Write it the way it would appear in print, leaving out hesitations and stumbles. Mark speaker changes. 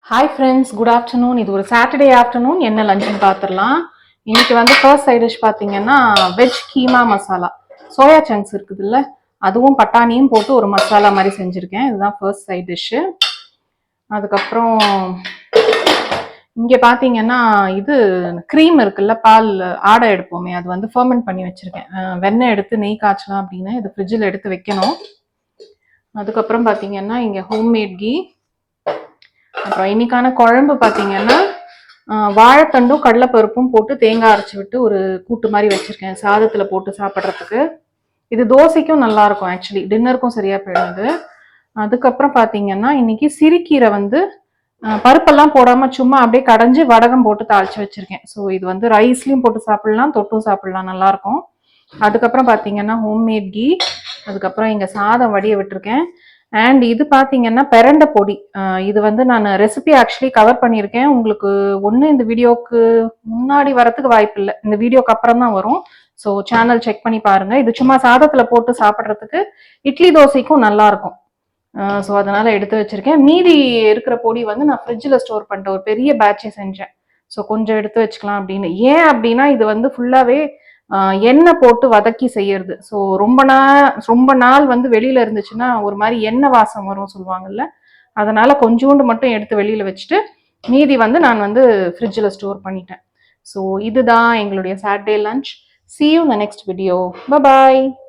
Speaker 1: Hi friends, good afternoon. இது ஒரு Saturday afternoon. என்ன லஞ்சுன்னு பார்த்துடலாம். இன்னைக்கு வந்து ஃபர்ஸ்ட் சைட் டிஷ் பார்த்தீங்கன்னா veg keema masala. Soya chunks இருக்குதுல்ல, அதுவும் பட்டாணியும் போட்டு ஒரு மசாலா மாதிரி செஞ்சுருக்கேன். இதுதான் ஃபர்ஸ்ட் சைட் டிஷ்ஷு. அதுக்கப்புறம் இங்கே பார்த்தீங்கன்னா இது க்ரீம் இருக்குல்ல, பால் ஆடை எடுப்போமே, அது வந்து ஃபர்மெண்ட் பண்ணி வச்சுருக்கேன். வெண்ணெய் எடுத்து நெய் காய்ச்சலாம் அப்படின்னு இது ஃப்ரிட்ஜில் எடுத்து வைக்கணும். அதுக்கப்புறம் பார்த்தீங்கன்னா இங்கே ஹோம்மேட் கீ. அப்புறம் இன்னைக்கான குழம்பு பார்த்தீங்கன்னா வாழைத்தண்டும் கடலைப்பருப்பும் போட்டு தேங்காய் அரைச்சி விட்டு ஒரு கூட்டு மாதிரி வச்சிருக்கேன், சாதத்தில் போட்டு சாப்பிட்றதுக்கு. இது தோசைக்கும் நல்லா இருக்கும், ஆக்சுவலி டின்னருக்கும் சரியா போயிடுது. அதுக்கப்புறம் பார்த்தீங்கன்னா இன்னைக்கு சிறுகீரை வந்து பருப்பெல்லாம் போடாம சும்மா அப்படியே கடைஞ்சி வடகம் போட்டு தாளிச்சு வச்சிருக்கேன். ஸோ இது வந்து ரைஸ்லயும் போட்டு சாப்பிடலாம், தொட்டும் சாப்பிடலாம், நல்லா இருக்கும். அதுக்கப்புறம் பார்த்தீங்கன்னா ஹோம்மேட் கீ. அதுக்கப்புறம் இங்கே சாதம் வடிய விட்டுருக்கேன். அண்ட் இது பார்த்தீங்கன்னா பெரண்டை பொடி. இது வந்து நான் ரெசிபி ஆக்சுவலி கவர் பண்ணியிருக்கேன். உங்களுக்கு ஒன்று இந்த வீடியோக்கு முன்னாடி வரத்துக்கு வாய்ப்பு இல்லை, இந்த வீடியோக்கு அப்புறம் தான் வரும். ஸோ சேனல் செக் பண்ணி பாருங்க. இது சும்மா சாதத்தில் போட்டு சாப்பிட்றதுக்கு இட்லி தோசைக்கும் நல்லா இருக்கும். ஸோ அதனால எடுத்து வச்சிருக்கேன். மீதி இருக்கிற பொடி வந்து நான் ஃப்ரிட்ஜில் ஸ்டோர் பண்ணிட்டேன், ஒரு பெரிய பேட்சே செஞ்சேன். ஸோ கொஞ்சம் எடுத்து வச்சுக்கலாம் அப்படின்னு. ஏன் அப்படின்னா இது வந்து ஃபுல்லாகவே எண்ணெய் போட்டு வதக்கி செய்யறது. ஸோ ரொம்ப நாள் வந்து வெளியில இருந்துச்சுன்னா ஒரு மாதிரி எண்ணெய் வாசம் வரும் சொல்லுவாங்கல்ல, அதனால கொஞ்சோண்டு மட்டும் எடுத்து வெளியில வச்சுட்டு மீதி வந்து நான் வந்து ஃப்ரிட்ஜில் ஸ்டோர் பண்ணிட்டேன். ஸோ இதுதான் எங்களுடைய Saturday lunch. See you in the next video. Bye bye.